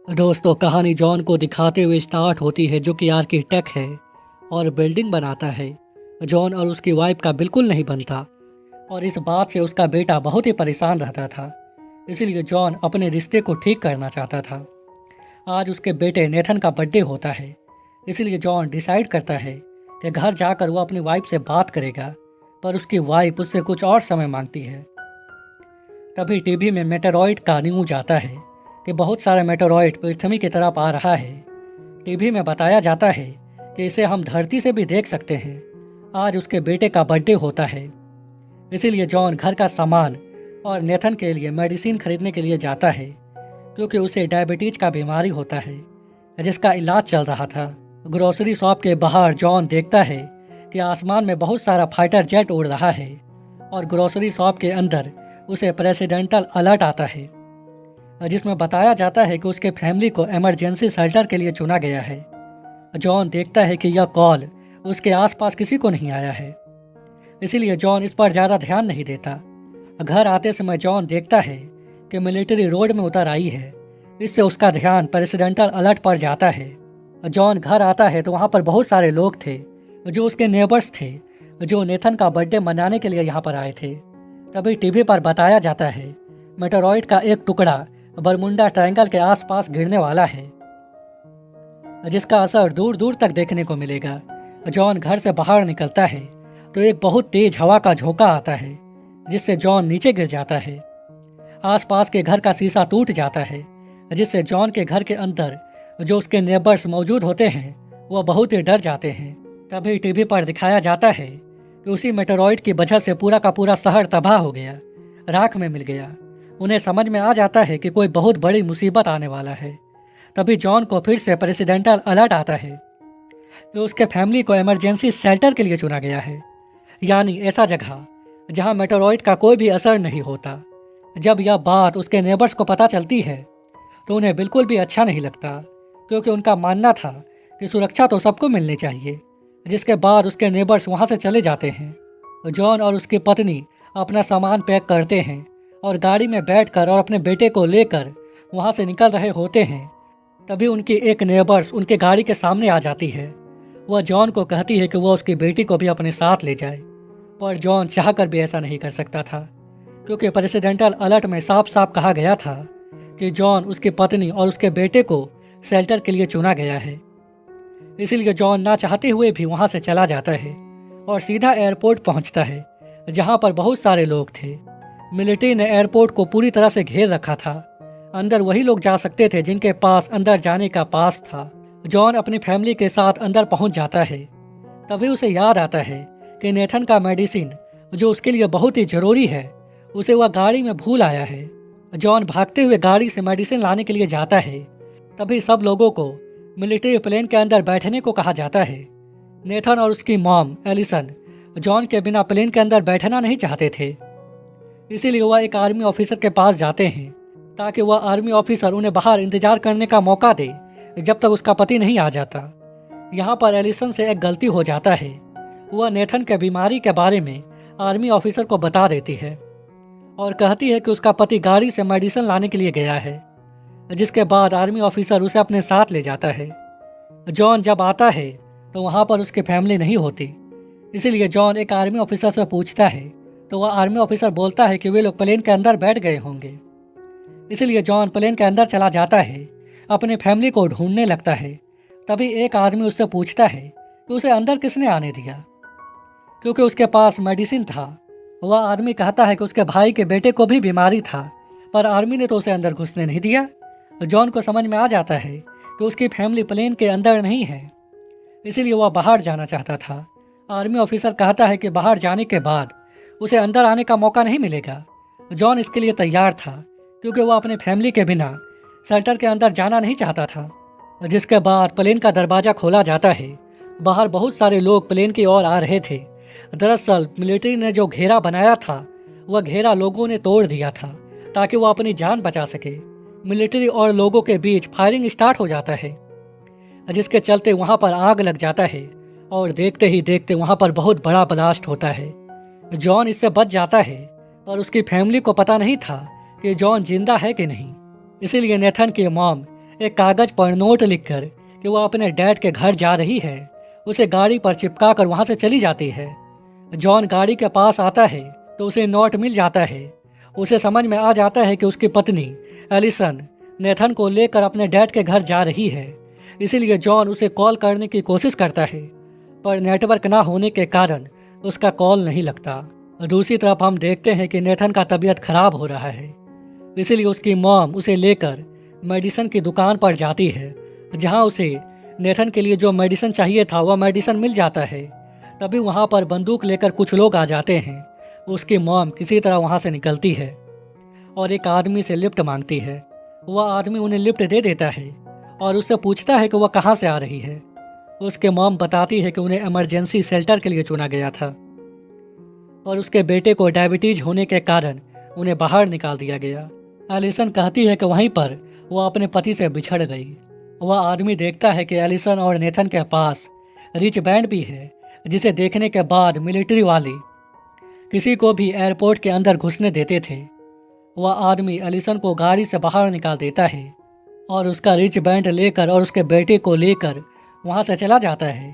दोस्तों, कहानी जॉन को दिखाते हुए स्टार्ट होती है, जो कि आर्किटेक्ट है और बिल्डिंग बनाता है। जॉन और उसकी वाइफ का बिल्कुल नहीं बनता और इस बात से उसका बेटा बहुत ही परेशान रहता था। इसीलिए जॉन अपने रिश्ते को ठीक करना चाहता था। आज उसके बेटे नेथन का बर्थडे होता है। इसीलिए जॉन डिसाइड करता है कि घर जाकर वो अपनी वाइफ से बात करेगा, पर उसकी वाइफ उससे कुछ और समय मांगती है। तभी टीवी में मेटेरॉइड का न्यूज आता है कि बहुत सारा मेटेरॉइड पृथ्वी की तरफ आ रहा है। टीवी में बताया जाता है कि इसे हम धरती से भी देख सकते हैं। आज उसके बेटे का बर्थडे होता है, इसीलिए जॉन घर का सामान और नेथन के लिए मेडिसिन खरीदने के लिए जाता है, क्योंकि उसे डायबिटीज का बीमारी होता है जिसका इलाज चल रहा था। ग्रोसरी शॉप के बाहर जॉन देखता है कि आसमान में बहुत सारा फाइटर जेट उड़ रहा है और ग्रोसरी शॉप के अंदर उसे प्रेसिडेंटल अलर्ट आता है, जिसमें बताया जाता है कि उसके फैमिली को इमरजेंसी शेल्टर के लिए चुना गया है। जॉन देखता है कि यह कॉल उसके आसपास किसी को नहीं आया है, इसीलिए जॉन इस पर ज़्यादा ध्यान नहीं देता। घर आते समय जॉन देखता है कि मिलिट्री रोड में उतर आई है। इससे उसका ध्यान प्रेसिडेंटल अलर्ट पर जाता है। जॉन घर आता है तो वहाँ पर बहुत सारे लोग थे जो उसके नेबर्स थे, जो नेथन का बर्थडे मनाने के लिए यहाँ पर आए थे। तभी टीवी पर बताया जाता है मेटेरॉइड का एक टुकड़ा बरमुंडा ट्रायंगल के आसपास गिरने वाला है, जिसका असर दूर दूर तक देखने को मिलेगा। जॉन घर से बाहर निकलता है तो एक बहुत तेज हवा का झोंका आता है, जिससे जॉन नीचे गिर जाता है। आसपास के घर का शीशा टूट जाता है, जिससे जॉन के घर के अंदर जो उसके नेबर्स मौजूद होते हैं वह बहुत ही डर जाते हैं। तभी टीवी पर दिखाया जाता है कि उसी मेटेरॉइड की वजह से पूरा का पूरा शहर तबाह हो गया, राख में मिल गया। उन्हें समझ में आ जाता है कि कोई बहुत बड़ी मुसीबत आने वाला है। तभी जॉन को फिर से प्रेसिडेंटल अलर्ट आता है कि उसके फैमिली को इमरजेंसी शेल्टर के लिए चुना गया है, यानी ऐसा जगह जहां मेटेरॉइड का कोई भी असर नहीं होता। जब यह बात उसके नेबर्स को पता चलती है तो उन्हें बिल्कुल भी अच्छा नहीं लगता, क्योंकि उनका मानना था कि सुरक्षा तो सबको मिलनी चाहिए। जिसके बाद उसके नेबर्स वहां से चले जाते हैं। जॉन और उसकी पत्नी अपना सामान पैक करते हैं और गाड़ी में बैठकर और अपने बेटे को लेकर वहां से निकल रहे होते हैं। तभी उनकी एक नेबर्स उनके गाड़ी के सामने आ जाती है। वह जॉन को कहती है कि वह उसकी बेटी को भी अपने साथ ले जाए, पर जॉन चाहकर भी ऐसा नहीं कर सकता था, क्योंकि प्रेसिडेंटल अलर्ट में साफ साफ कहा गया था कि जॉन, उसकी पत्नी और उसके बेटे को शेल्टर के लिए चुना गया है। इसीलिए जॉन ना चाहते हुए भी वहां से चला जाता है और सीधा एयरपोर्ट पहुंचता है, जहां पर बहुत सारे लोग थे। मिलिट्री ने एयरपोर्ट को पूरी तरह से घेर रखा था। अंदर वही लोग जा सकते थे जिनके पास अंदर जाने का पास था। जॉन अपनी फैमिली के साथ अंदर पहुंच जाता है। तभी उसे याद आता है कि नेथन का मेडिसिन, जो उसके लिए बहुत ही जरूरी है, उसे वह गाड़ी में भूल आया है। जॉन भागते हुए गाड़ी से मेडिसिन लाने के लिए जाता है। तभी सब लोगों को मिलिट्री प्लेन के अंदर बैठने को कहा जाता है। नेथन और उसकी मॉम एलिसन जॉन के बिना प्लेन के अंदर बैठना नहीं चाहते थे, इसीलिए वह एक आर्मी ऑफिसर के पास जाते हैं, ताकि वह आर्मी ऑफिसर उन्हें बाहर इंतजार करने का मौका दे जब तक उसका पति नहीं आ जाता। यहाँ पर एलिसन से एक गलती हो जाता है। वह नेथन के बीमारी के बारे में आर्मी ऑफिसर को बता देती है और कहती है कि उसका पति गाड़ी से मेडिसिन लाने के लिए गया है। जिसके बाद आर्मी ऑफिसर उसे अपने साथ ले जाता है। जॉन जब आता है तो वहाँ पर उसकी फैमिली नहीं होती, इसीलिए जॉन एक आर्मी ऑफिसर से पूछता है तो वह आर्मी ऑफिसर बोलता है कि वे लोग प्लेन के अंदर बैठ गए होंगे। इसीलिए जॉन प्लेन के अंदर चला जाता है, अपने फैमिली को ढूंढने लगता है। तभी एक आदमी उससे पूछता है कि उसे अंदर किसने आने दिया, क्योंकि उसके पास मेडिसिन था। वह आदमी कहता है कि उसके भाई के बेटे को भी बीमारी था, पर आर्मी ने तो उसे अंदर घुसने नहीं दिया। जॉन को समझ में आ जाता है कि उसकी फैमिली प्लेन के अंदर नहीं है, इसीलिए वह बाहर जाना चाहता था। आर्मी ऑफिसर कहता है कि बाहर जाने के बाद उसे अंदर आने का मौका नहीं मिलेगा। जॉन इसके लिए तैयार था, क्योंकि वह अपने फैमिली के बिना शेल्टर के अंदर जाना नहीं चाहता था। जिसके बाद प्लेन का दरवाज़ा खोला जाता है। बाहर बहुत सारे लोग प्लेन की ओर आ रहे थे। दरअसल मिलिट्री ने जो घेरा बनाया था, वह घेरा लोगों ने तोड़ दिया था ताकि वह अपनी जान बचा सके। मिलिट्री और लोगों के बीच फायरिंग स्टार्ट हो जाता है, जिसके चलते वहां पर आग लग जाता है और देखते ही देखते वहां पर बहुत बड़ा ब्लास्ट होता है। जॉन इससे बच जाता है, पर उसकी फैमिली को पता नहीं था कि जॉन जिंदा है कि नहीं। इसीलिए नेथन की मॉम एक कागज पर नोट लिखकर कि वो अपने डैड के घर जा रही है, उसे गाड़ी पर चिपका कर वहाँ से चली जाती है। जॉन गाड़ी के पास आता है तो उसे नोट मिल जाता है। उसे समझ में आ जाता है कि उसकी पत्नी एलिसन नेथन को लेकर अपने डैड के घर जा रही है। इसीलिए जॉन उसे कॉल करने की कोशिश करता है, पर नेटवर्क ना होने के कारण उसका कॉल नहीं लगता। दूसरी तरफ हम देखते हैं कि नेथन का तबीयत खराब हो रहा है, इसीलिए उसकी मॉम उसे लेकर मेडिसिन की दुकान पर जाती है, जहां उसे नेथन के लिए जो मेडिसिन चाहिए था वह मेडिसिन मिल जाता है। तभी वहां पर बंदूक लेकर कुछ लोग आ जाते हैं। उसकी मॉम किसी तरह वहां से निकलती है और एक आदमी से लिफ्ट मांगती है। वह आदमी उन्हें लिफ्ट दे देता है और उससे पूछता है कि वह कहाँ से आ रही है। उसके मॉम बताती है कि उन्हें इमरजेंसी शेल्टर के लिए चुना गया था और उसके बेटे को डायबिटीज होने के कारण उन्हें बाहर निकाल दिया गया। एलिसन कहती है कि वहीं पर वह अपने पति से बिछड़ गई। वह आदमी देखता है कि एलिसन और नेथन के पास रिच बैंड भी है, जिसे देखने के बाद मिलिट्री वाले किसी को भी एयरपोर्ट के अंदर घुसने देते थे। वह आदमी एलिसन को गाड़ी से बाहर निकाल देता है और उसका रिच बैंड लेकर और उसके बेटे को लेकर वहां से चला जाता है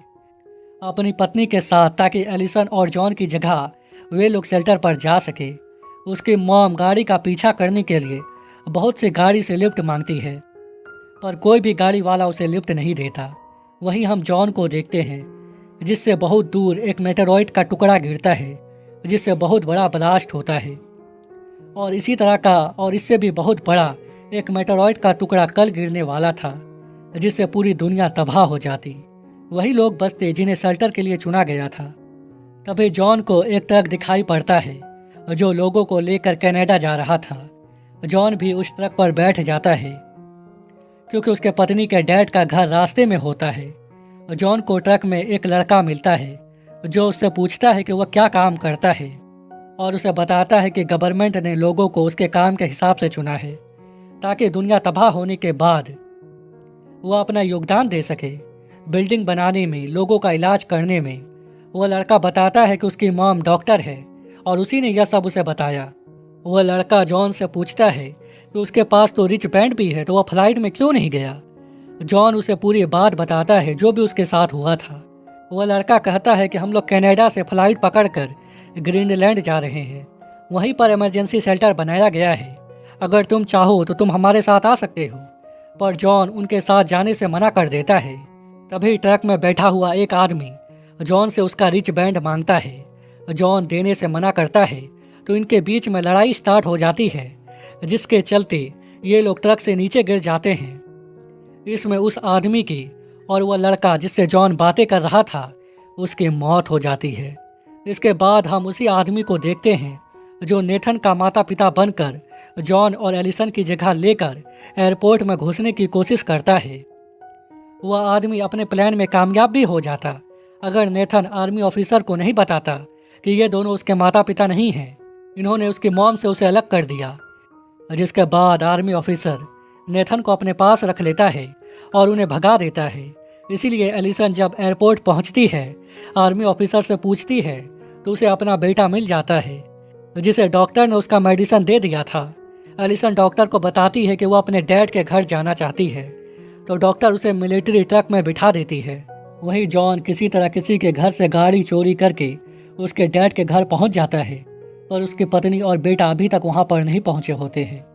अपनी पत्नी के साथ, ताकि एलिसन और जॉन की जगह वे लोग शेल्टर पर जा सके। उसकी मॉम गाड़ी का पीछा करने के लिए बहुत सी गाड़ी से लिफ्ट मांगती है, पर कोई भी गाड़ी वाला उसे लिफ्ट नहीं देता। वहीं हम जॉन को देखते हैं, जिससे बहुत दूर एक मेटेरॉइड का टुकड़ा गिरता है, जिससे बहुत बड़ा ब्लास्ट होता है। और इसी तरह का और इससे भी बहुत बड़ा एक मेटेरॉइड का टुकड़ा कल गिरने वाला था, जिससे पूरी दुनिया तबाह हो जाती। वही लोग बचते जिन्हें शेल्टर के लिए चुना गया था। तभी जॉन को एक ट्रक दिखाई पड़ता है जो लोगों को लेकर कनाडा जा रहा था। जॉन भी उस ट्रक पर बैठ जाता है क्योंकि उसके पत्नी के डैड का घर रास्ते में होता है। जॉन को ट्रक में एक लड़का मिलता है जो उससे पूछता है कि वह क्या काम करता है, और उसे बताता है कि गवर्नमेंट ने लोगों को उसके काम के हिसाब से चुना है, ताकि दुनिया तबाह होने के बाद वह अपना योगदान दे सके बिल्डिंग बनाने में, लोगों का इलाज करने में। वह लड़का बताता है कि उसकी मॉम डॉक्टर है और उसी ने यह सब उसे बताया। वह लड़का जॉन से पूछता है कि उसके पास तो रिच बैंड भी है, तो वह फ्लाइट में क्यों नहीं गया। जॉन उसे पूरी बात बताता है जो भी उसके साथ हुआ था। वह लड़का कहता है कि हम लोग कनाडा से फ्लाइट पकड़कर ग्रीनलैंड जा रहे हैं, वहीं पर इमरजेंसी शेल्टर बनाया गया है, अगर तुम चाहो तो तुम हमारे साथ आ सकते हो। पर जॉन उनके साथ जाने से मना कर देता है। तभी ट्रक में बैठा हुआ एक आदमी जॉन से उसका रिच बैंड मांगता है। जॉन देने से मना करता है तो इनके बीच में लड़ाई स्टार्ट हो जाती है, जिसके चलते ये लोग ट्रक से नीचे गिर जाते हैं। इसमें उस आदमी की और वह लड़का जिससे जॉन बातें कर रहा था, उसकी मौत हो जाती है। इसके बाद हम उसी आदमी को देखते हैं जो नेथन का माता पिता बनकर जॉन और एलिसन की जगह लेकर एयरपोर्ट में घुसने की कोशिश करता है। वह आदमी अपने प्लान में कामयाब भी हो जाता अगर नेथन आर्मी ऑफिसर को नहीं बताता कि ये दोनों उसके माता पिता नहीं हैं। इन्होंने उसकी मॉम से उसे अलग कर दिया, जिसके बाद आर्मी ऑफिसर नेथन को अपने पास रख लेता है और उन्हें भगा देता है। इसीलिए एलिसन जब एयरपोर्ट पहुंचती है, आर्मी ऑफिसर से पूछती है तो उसे अपना बेटा मिल जाता है, जिसे डॉक्टर ने उसका मेडिसिन दे दिया था। एलिसन डॉक्टर को बताती है कि वो अपने डैड के घर जाना चाहती है, तो डॉक्टर उसे मिलिट्री ट्रक में बिठा देती है। वहीं जॉन किसी तरह किसी के घर से गाड़ी चोरी करके उसके डैड के घर पहुंच जाता है, पर उसकी पत्नी और बेटा अभी तक वहां पर नहीं पहुंचे होते हैं।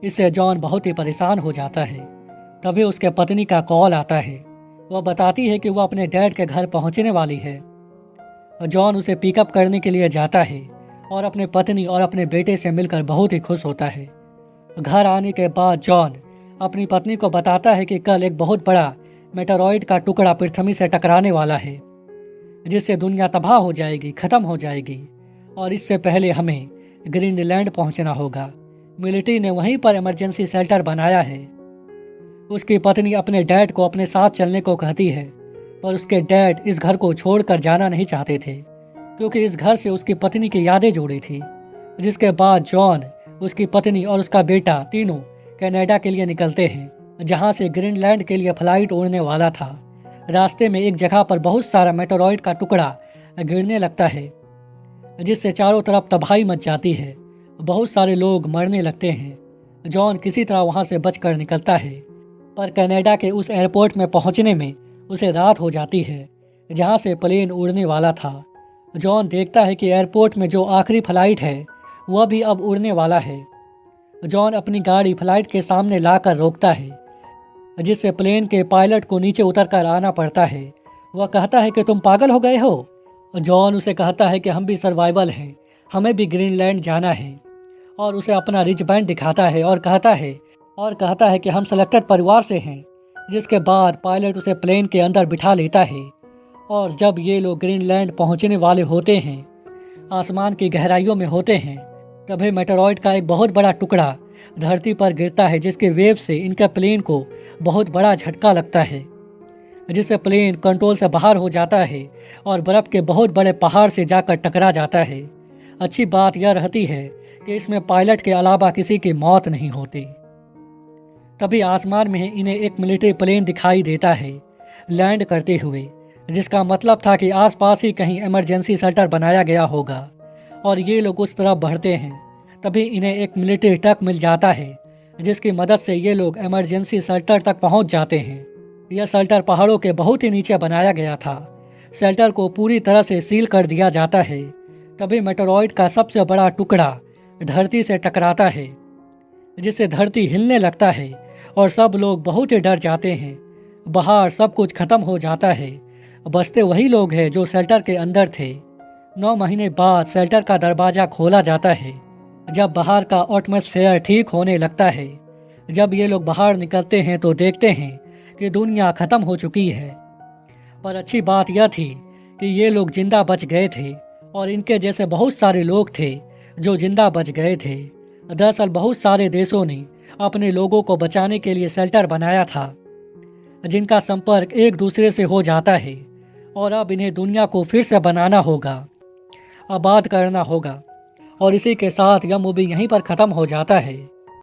इससे जॉन बहुत ही परेशान हो जाता है। तभी उसके पत्नी का कॉल आता है। वह बताती है कि वह अपने डैड के घर पहुंचने वाली है। जॉन उसे पिकअप करने के लिए जाता है और अपने पत्नी और अपने बेटे से मिलकर बहुत ही खुश होता है। घर आने के बाद जॉन अपनी पत्नी को बताता है कि कल एक बहुत बड़ा मेटेरॉइड का टुकड़ा पृथ्वी से टकराने वाला है, जिससे दुनिया तबाह हो जाएगी, खत्म हो जाएगी, और इससे पहले हमें ग्रीनलैंड पहुंचना होगा। मिलिट्री ने वहीं पर इमरजेंसी शेल्टर बनाया है। उसकी पत्नी अपने डैड को अपने साथ चलने को कहती है, पर उसके डैड इस घर को छोड़कर जाना नहीं चाहते थे, क्योंकि इस घर से उसकी पत्नी की यादें जुड़ी थी। जिसके बाद जॉन, उसकी पत्नी और उसका बेटा तीनों कनाडा के लिए निकलते हैं, जहां से ग्रीनलैंड के लिए फ्लाइट उड़ने वाला था। रास्ते में एक जगह पर बहुत सारा मेटेरॉइड का टुकड़ा गिरने लगता है, जिससे चारों तरफ तबाही मच जाती है। बहुत सारे लोग मरने लगते हैं। जॉन किसी तरह वहां से बचकर निकलता है पर कनाडा के उस एयरपोर्ट में पहुंचने में उसे रात हो जाती है जहां से प्लेन उड़ने वाला था। जॉन देखता है कि एयरपोर्ट में जो आखिरी फ्लाइट है वह भी अब उड़ने वाला है। जॉन अपनी गाड़ी फ्लाइट के सामने लाकर रोकता है, जिससे प्लेन के पायलट को नीचे उतरकर आना पड़ता है। वह कहता है कि तुम पागल हो गए हो। जॉन उसे कहता है कि हम भी सर्वाइवल हैं, हमें भी ग्रीनलैंड जाना है, और उसे अपना रिच बैंड दिखाता है और कहता है कि हम सेलेक्टेड परिवार से हैं। जिसके बाद पायलट उसे प्लेन के अंदर बिठा लेता है, और जब ये लोग ग्रीनलैंड पहुंचने वाले होते हैं, आसमान की गहराइयों में होते हैं, तभी मेटेरॉइड का एक बहुत बड़ा टुकड़ा धरती पर गिरता है, जिसके वेव से इनके प्लेन को बहुत बड़ा झटका लगता है, जिससे प्लेन कंट्रोल से बाहर हो जाता है और बर्फ़ के बहुत बड़े पहाड़ से जाकर टकरा जाता है। अच्छी बात यह रहती है कि इसमें पायलट के अलावा किसी की मौत नहीं होती। तभी आसमान में इन्हें एक मिलिट्री प्लेन दिखाई देता है लैंड करते हुए, जिसका मतलब था कि आसपास ही कहीं इमरजेंसी शेल्टर बनाया गया होगा, और ये लोग उस तरफ बढ़ते हैं। तभी इन्हें एक मिलिट्री ट्रक मिल जाता है, जिसकी मदद से ये लोग इमरजेंसी शेल्टर तक पहुंच जाते हैं। यह शेल्टर पहाड़ों के बहुत ही नीचे बनाया गया था। शेल्टर को पूरी तरह से सील कर दिया जाता है। तभी मेटेरॉइड का सबसे बड़ा टुकड़ा धरती से टकराता है, जिससे धरती हिलने लगता है और सब लोग बहुत ही डर जाते हैं। बाहर सब कुछ खत्म हो जाता है, बचते वही लोग हैं जो शेल्टर के अंदर थे। 9 महीने बाद शेल्टर का दरवाज़ा खोला जाता है, जब बाहर का एटमॉस्फेयर ठीक होने लगता है। जब ये लोग बाहर निकलते हैं तो देखते हैं कि दुनिया ख़त्म हो चुकी है। पर अच्छी बात यह थी कि ये लोग जिंदा बच गए थे, और इनके जैसे बहुत सारे लोग थे जो जिंदा बच गए थे। दरअसल बहुत सारे देशों ने अपने लोगों को बचाने के लिए शेल्टर बनाया था, जिनका संपर्क एक दूसरे से हो जाता है, और अब इन्हें दुनिया को फिर से बनाना होगा, आबाद करना होगा। और इसी के साथ यह मूवी यहीं पर ख़त्म हो जाता है।